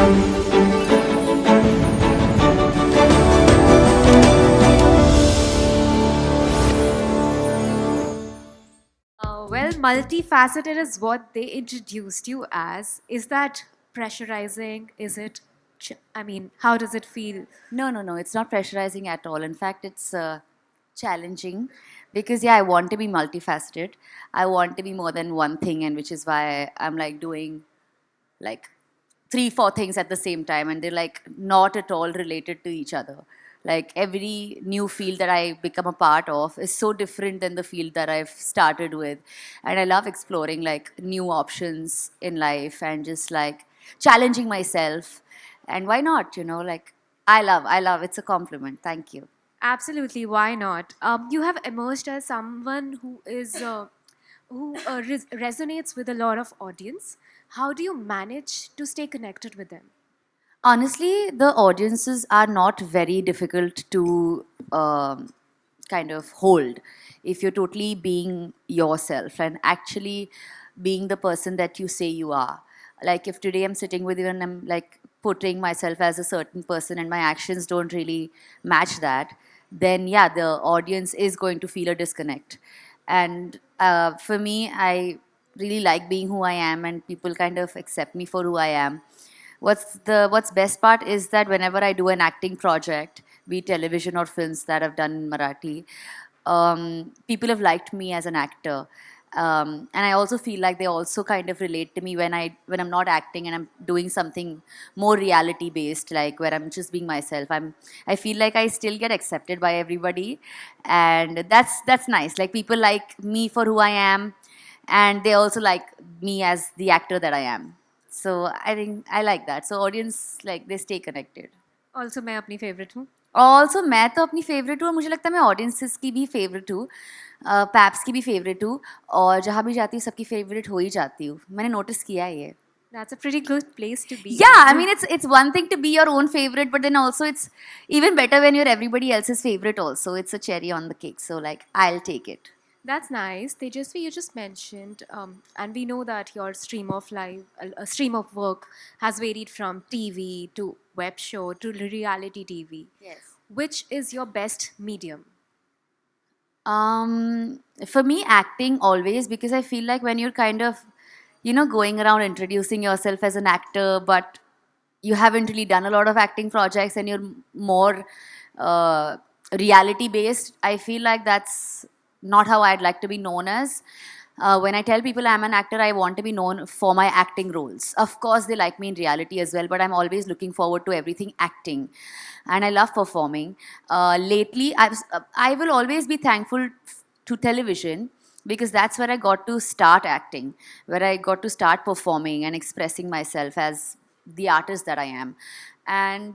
Well, multifaceted is what they introduced you as. Is that pressurizing? Is it, I mean, how does it feel? No, no, no. It's not pressurizing at all. In fact, it's challenging because, yeah, I want to be multifaceted. I want to be more than one thing, and which is why I'm like doing like three, four things at the same time, and they're like not at all related to each other. Like every new field that I become a part of is so different than the field that I've started with. And I love exploring like new options in life and just like challenging myself. And why not, like I love, it's a compliment. Thank you. Absolutely, why not? You have emerged as someone who resonates with a lot of audience. How do you manage to stay connected with them? Honestly, the audiences are not very difficult to kind of hold if you're totally being yourself and actually being the person that you say you are. Like if today I'm sitting with you and I'm like putting myself as a certain person and my actions don't really match that, then yeah, the audience is going to feel a disconnect. And for me, I really like being who I am, and people kind of accept me for who I am. What's best part is that whenever I do an acting project, be it television or films that I've done in Marathi, people have liked me as an actor. And I also feel like they also kind of relate to me when I'm not acting and I'm doing something more reality based, like where I'm just being myself. I feel like I still get accepted by everybody, and that's nice. Like people like me for who I am, and they also like me as the actor that I am. So I think I like that. So audience like they stay connected. Also, मैं अपनी favorite हूँ. Also मैं तो अपनी favourite हूँ और मुझे लगता है मैं ऑडियंसेस की भी फेवरेट हूँ, पैप्स की भी फेवरेट हूँ, और जहाँ भी जाती हूँ सबकी फेवरेट हो ही जाती हूँ. मैंने नोटिस किया है ये. That's a pretty good place to be Yeah, I in. mean it's one thing to be your own favorite, but then also it's even better when you're everybody else's favorite also. It's a cherry on the cake. So like I'll take it. That's nice. Tejasvi, you just mentioned, and we know that your stream of life, a stream of work, has varied from TV to web show to reality TV. Yes. Which is your best medium? For me, acting always, because I feel like when you're kind of, going around introducing yourself as an actor, but you haven't really done a lot of acting projects and you're more uh, reality based, I feel like that's not how I'd like to be known as. When I tell people I'm an actor, I want to be known for my acting roles. Of course, they like me in reality as well, but I'm always looking forward to everything acting. And I love performing. Lately, I will always be thankful to television because that's where I got to start acting, where I got to start performing and expressing myself as the artist that I am. And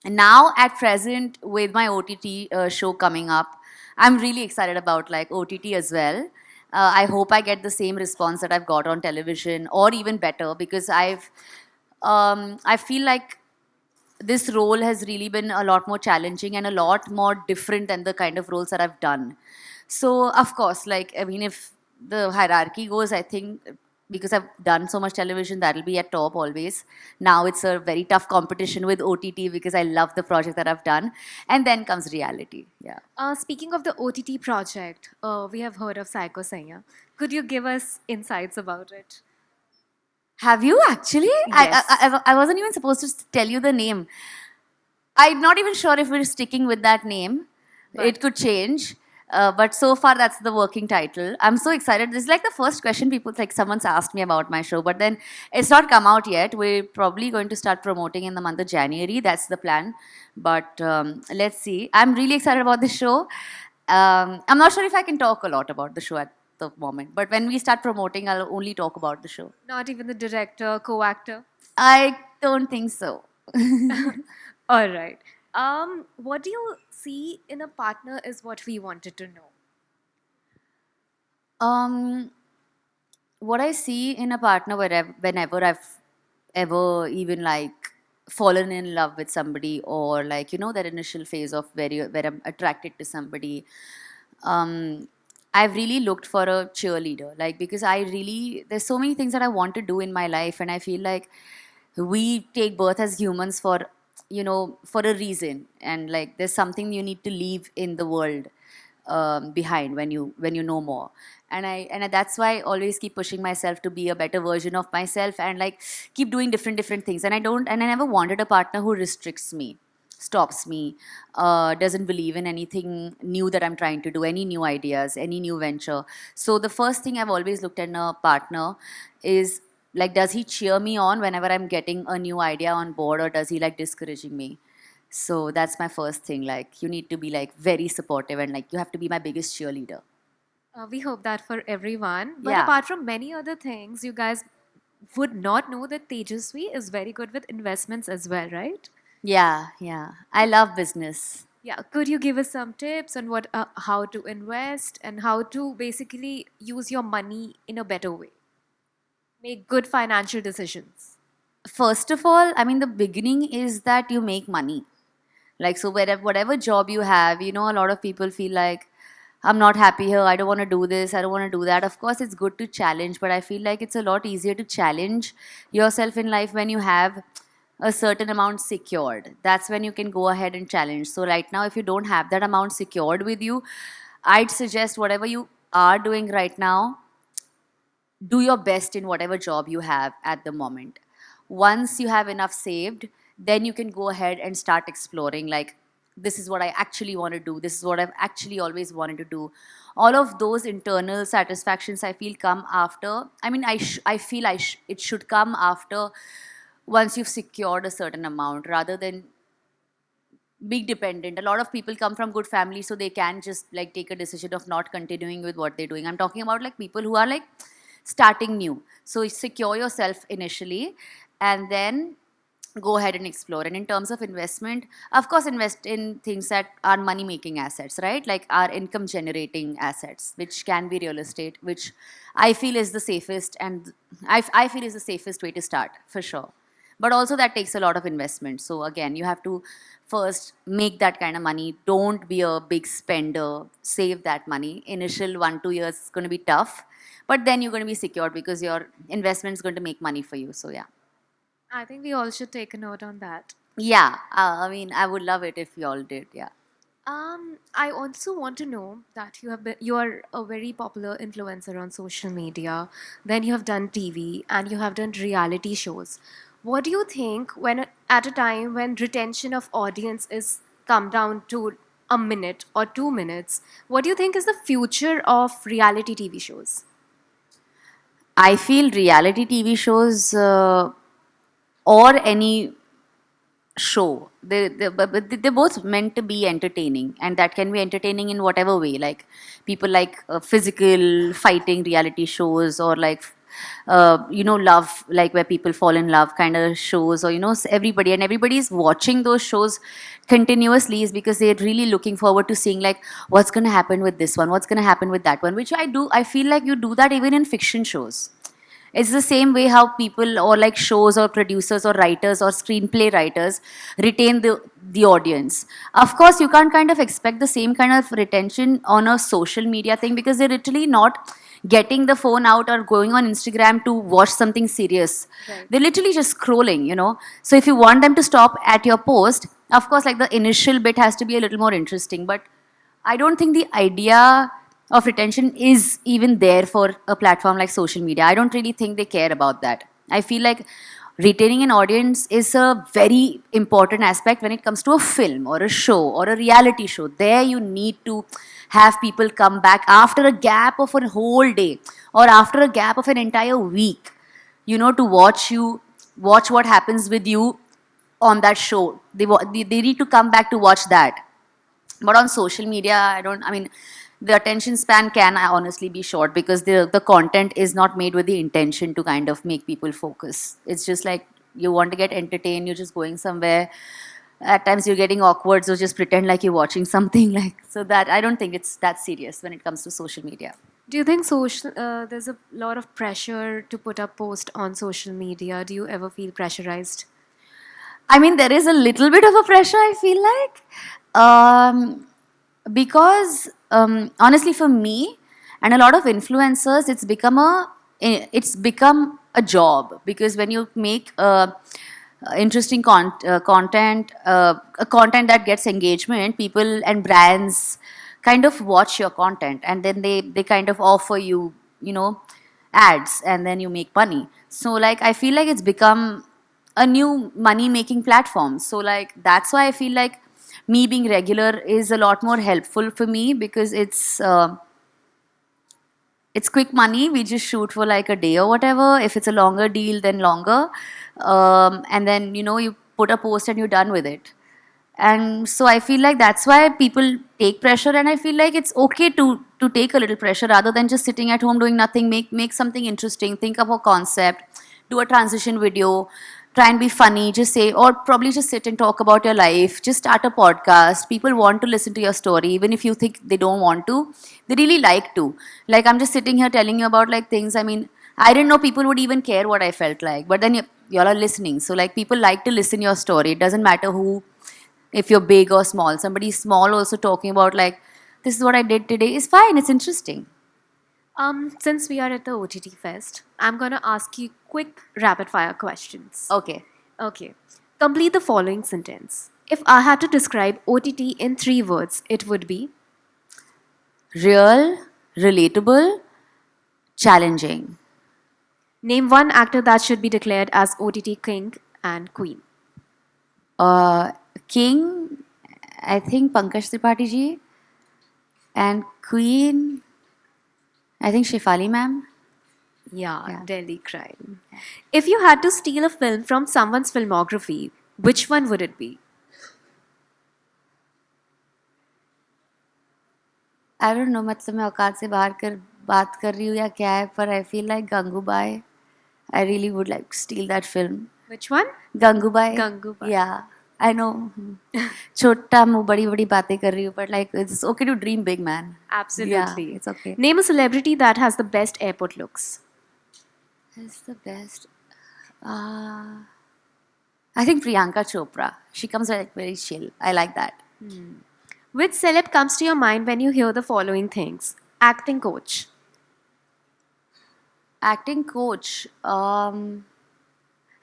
now at present with my OTT show coming up, I'm really excited about like OTT as well. I hope I get the same response that I've got on television or even better, because I feel like this role has really been a lot more challenging and a lot more different than the kind of roles that I've done. So, of course, like, I mean, if the hierarchy goes, I think because I've done so much television, that'll be at top always. Now it's a very tough competition with OTT because I love the project that I've done. And then comes reality. Yeah. Speaking of the OTT project, we have heard of Psycho Sanya. Could you give us insights about it? Have you actually? Yes. I wasn't even supposed to tell you the name. I'm not even sure if we're sticking with that name. But It could change. But so far, that's the working title. I'm so excited. This is like the first question people, like someone's asked me about my show, but then it's not come out yet. We're probably going to start promoting in the month of January. That's the plan. But let's see. I'm really excited about this show. I'm not sure if I can talk a lot about the show at the moment, but when we start promoting, I'll only talk about the show. not even the director, co-actor. I don't think so. All right. What do you see in a partner is what we wanted to know. Um, what I see in a partner whenever I've ever even like fallen in love with somebody, or like that initial phase of where I'm attracted to somebody, I've really looked for a cheerleader, like because I really there's so many things that I want to do in my life, and I feel like we take birth as humans for, for a reason, and like there's something you need to leave in the world behind when you know more. And that's why I always keep pushing myself to be a better version of myself, and like keep doing different things. And I never wanted a partner who restricts me, stops me, doesn't believe in anything new that I'm trying to do, any new ideas, any new venture. So the first thing I've always looked at in a partner is like, does he cheer me on whenever I'm getting a new idea on board, or does he like discouraging me? So that's my first thing. Like, you need to be like very supportive, and like you have to be my biggest cheerleader. We hope that for everyone. But Yeah. apart from many other things, you guys would not know that Tejasvi is very good with investments as well, right? Yeah, yeah. I love business. Yeah, could you give us some tips on what, how to invest and how to basically use your money in a better way? Make good financial decisions. First of all, I mean, the beginning is that you make money. Like, so whatever job you have, a lot of people feel like, I'm not happy here, I don't want to do this, I don't want to do that. Of course, it's good to challenge, but I feel like it's a lot easier to challenge yourself in life when you have a certain amount secured. That's when you can go ahead and challenge. So, right now, if you don't have that amount secured with you, I'd suggest whatever you are doing right now, do your best in whatever job you have at the moment. Once you have enough saved, then you can go ahead and start exploring, like, this is what I actually want to do, this is what I've actually always wanted to do. All of those internal satisfactions, I feel, come after. I mean, I feel it should come after, once you've secured a certain amount, rather than being dependent. A lot of people come from good families, so they can just like take a decision of not continuing with what they're doing. I'm talking about like people who are like starting new. So secure yourself initially, and then go ahead and explore. And in terms of investment, of course, invest in things that are money making assets, right? Like our income generating assets, which can be real estate, which I feel is the safest, and I feel is the safest way to start for sure. But also that takes a lot of investment. So again, you have to first make that kind of money. Don't be a big spender. Save that money. Initial 1-2 years is going to be tough, but then you're going to be secured because your investment is going to make money for you. So yeah. I think we all should take a note on that. Yeah, I mean, I would love it if you all did. Yeah. I also want to know that you are a very popular influencer on social media. Then you have done TV and you have done reality shows. What do you think when at a time when retention of audience is come down to a minute or 2 minutes? What do you think is the future of reality TV shows? I feel reality TV shows, or any show, they're both meant to be entertaining, and that can be entertaining in whatever way. Like, people like physical fighting reality shows, or like love, like where people fall in love kind of shows, or everybody's watching those shows continuously, is because they're really looking forward to seeing like what's going to happen with this one, what's going to happen with that one, which I feel like you do that even in fiction shows. It's the same way how people, or like shows or producers or writers or screenplay writers, retain the audience. Of course, you can't kind of expect the same kind of retention on a social media thing, because they're literally not getting the phone out or going on Instagram to watch something serious. Right. They're literally just scrolling. So if you want them to stop at your post, of course, like the initial bit has to be a little more interesting. But I don't think the idea of retention is even there for a platform like social media. I don't really think they care about that. I feel like retaining an audience is a very important aspect when it comes to a film or a show or a reality show. There you need to have people come back after a gap of a whole day, or after a gap of an entire week, to watch what happens with you on that show. They need to come back to watch that. But on social media, I mean, the attention span can honestly be short, because the content is not made with the intention to kind of make people focus. It's just like, you want to get entertained, you're just going somewhere. At times you're getting awkward, so just pretend like you're watching something. Like, so that I don't think it's that serious when it comes to social media. Do you think there's a lot of pressure to put up post on social media? Do you ever feel pressurized? I mean, there is a little bit of a pressure, I feel like. Because honestly, for me and a lot of influencers, it's become a job, because when you make interesting content, a content that gets engagement, people and brands kind of watch your content, and then they kind of offer you, you know, ads, and then you make money. So like I feel like it's become a new money making platform. So like that's why I feel like me being regular is a lot more helpful for me, because it's quick money. We just shoot for like a day or whatever. If it's a longer deal, then longer. And then, you know, you put a post and you're done with it. And so I feel like that's why people take pressure, and I feel like it's okay to take a little pressure rather than just sitting at home doing nothing. Make something interesting, think of a concept, do a transition video, try and be funny, just say, or probably just sit and talk about your life, just start a podcast. People want to listen to your story, even if you think they don't want to, they really like to. Like I'm just sitting here telling you about like things, I mean, I didn't know people would even care what I felt like, but then y'all are listening. So like people like to listen your story. It doesn't matter who, if you're big or small. Somebody small also talking about like, this is what I did today is fine. It's interesting. Since we are at the OTT Fest, I'm gonna ask you quick rapid fire questions. Okay. Okay. Complete the following sentence. If I had to describe OTT in 3 words, it would be. Real, relatable, challenging. Name one actor that should be declared as OTT king and queen. Uh, King, I think Pankaj Tripathi ji, and Queen, I think Shefali ma'am. Yeah, Yeah. Delhi crime. If you had to steal a film from someone's filmography, which one would it be? I don't know, मतलब मैं औकात से बाहर कर बात कर रही हूँ या क्या है, पर I feel like Gangubai. I really would like to steal that film. Which one? Gangubai. Gangubai. Yeah, I know. छोटा मुँह बड़ी बड़ी बातें कर रही हूँ, but like it's okay to dream big, man. Absolutely. Yeah, it's okay. Name a celebrity that has the best airport looks. It's the best. I think Priyanka Chopra. She comes like very chill. I like that. Which celeb comes to your mind when you hear the following things? Acting coach. Acting coach. I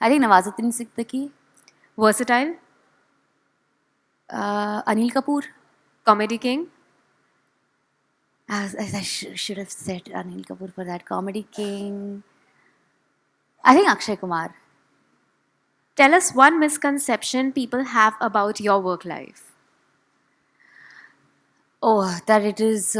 think Nawazuddin Siddiqui. Versatile. Anil Kapoor. Comedy king. Should have said Anil Kapoor for that. Comedy king. I think Akshay Kumar. Tell us one misconception people have about your work life. Oh, that it is.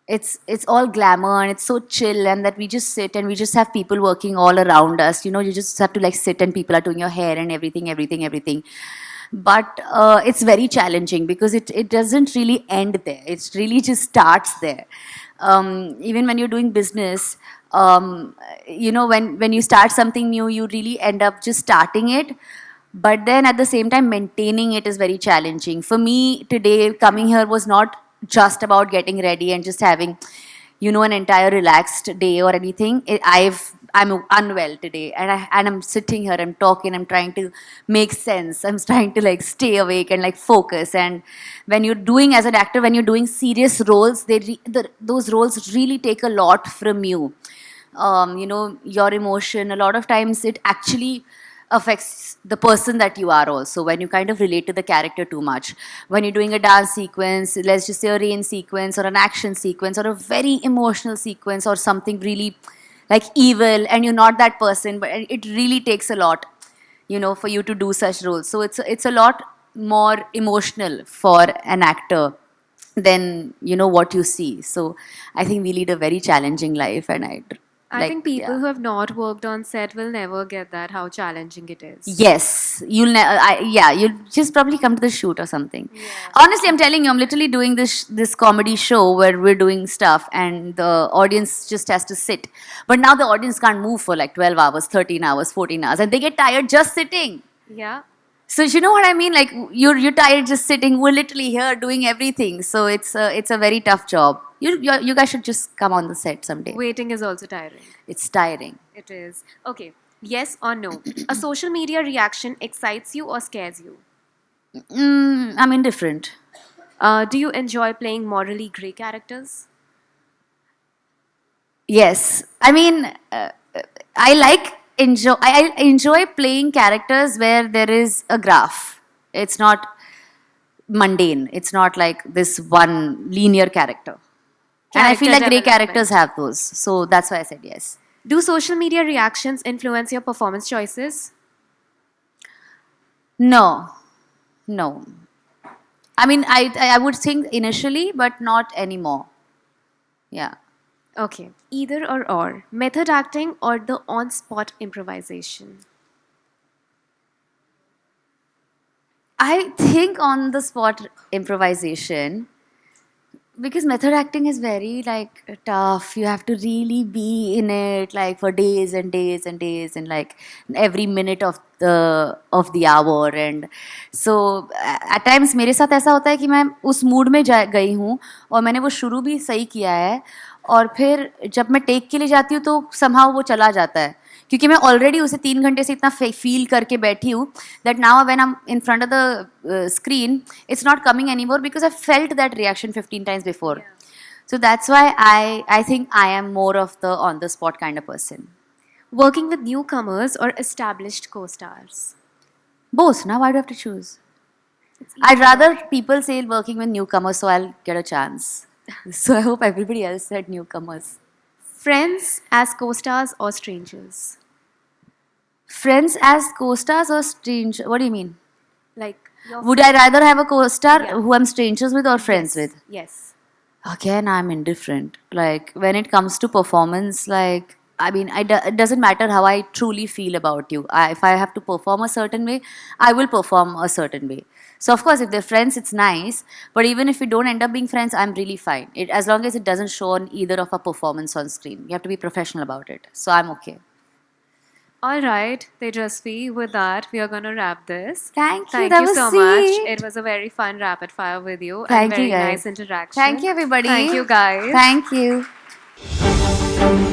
It's all glamour and it's so chill, and that we just sit and we just have people working all around us. You know, you just have to like sit and people are doing your hair and everything. But it's very challenging because it doesn't really end there. It really just starts there. Even when you're doing business, you know, when you start something new, you really end up just starting it, but then at the same time maintaining it is very challenging. For me today coming here was not just about getting ready and just having, you know, an entire relaxed day or anything. I'm unwell today, and I'm sitting here, I'm talking, I'm trying to make sense, I'm trying to like stay awake and like focus. And when you're doing, as an actor, when you're doing serious roles, those roles really take a lot from you. You know, your emotion, a lot of times it actually affects the person that you are also, when you kind of relate to the character too much. When you're doing a dance sequence, let's just say a rain sequence or an action sequence or a very emotional sequence or something really like evil, and you're not that person, but it really takes a lot, you know, for you to do such roles. So it's a lot more emotional for an actor than, you know, what you see. So I think we lead a very challenging life, and I think people yeah. who have not worked on set will never get that, how challenging it is. Yes, you'll just probably come to the shoot or something. Yeah. Honestly, I'm telling you, I'm literally doing this comedy show where we're doing stuff, and the audience just has to sit. But now the audience can't move for like 12 hours, 13 hours, 14 hours, and they get tired just sitting. Yeah. So you know what I mean? Like you're tired just sitting. We're literally here doing everything. So it's a very tough job. You guys should just come on the set someday. Waiting is also tiring. It's tiring. It is. Okay. Yes or no? A social media reaction excites you or scares you? I'm indifferent. Do you enjoy playing morally grey characters? Yes, I mean, I enjoy playing characters where there is a graph. It's not mundane. It's not like this one linear character. And I feel Character like grey characters development. have those. So that's why I said yes. Do social media reactions influence your performance choices? No. No. I mean, I would think initially, but not anymore. Yeah. Okay. Either or. Method acting or the on spot improvisation? I think on the spot improvisation, because method acting is very like tough. You have to really be in it like for days and days and days and like every minute of the hour. And so at times मेरे साथ ऐसा होता है कि मैं उस mood में गई हूँ और मैंने वो शुरू भी सही किया है और फिर जब मैं टेक के लिए जाती हूँ तो somehow वो चला जाता है क्योंकि मैं ऑलरेडी उसे 3 घंटे से इतना फील करके बैठी हूँ that now when I am in front of the screen it's not coming any more because I felt that reaction 15 times before so that's why I think I am more of the on the spot kind of person. Working with newcomers or established co stars? Both. Now why do I have to choose? I'd rather people say working with newcomers so I'll get a chance. So I hope everybody else said newcomers. Friends as co stars or strangers? Friends as co-stars or stranger? What do you mean? Like, your Would I rather have a co-star Yeah. who I'm strangers with or friends with? Yes. Again, I'm indifferent. Like when it comes to performance, like I mean, it doesn't matter how I truly feel about you. If I have to perform a certain way, I will perform a certain way. So of course, if they're friends, it's nice. But even if we don't end up being friends, I'm really fine. As long as it doesn't show on either of our performance on screen, you have to be professional about it. So I'm okay. All right, Tejasvi, with that, we are going to wrap this. Thank you. Thank That you was so sweet. much. It was a very fun rapid fire with you. Thank and you, very guys. nice interaction. Thank you, everybody. Thank you, guys. Thank you.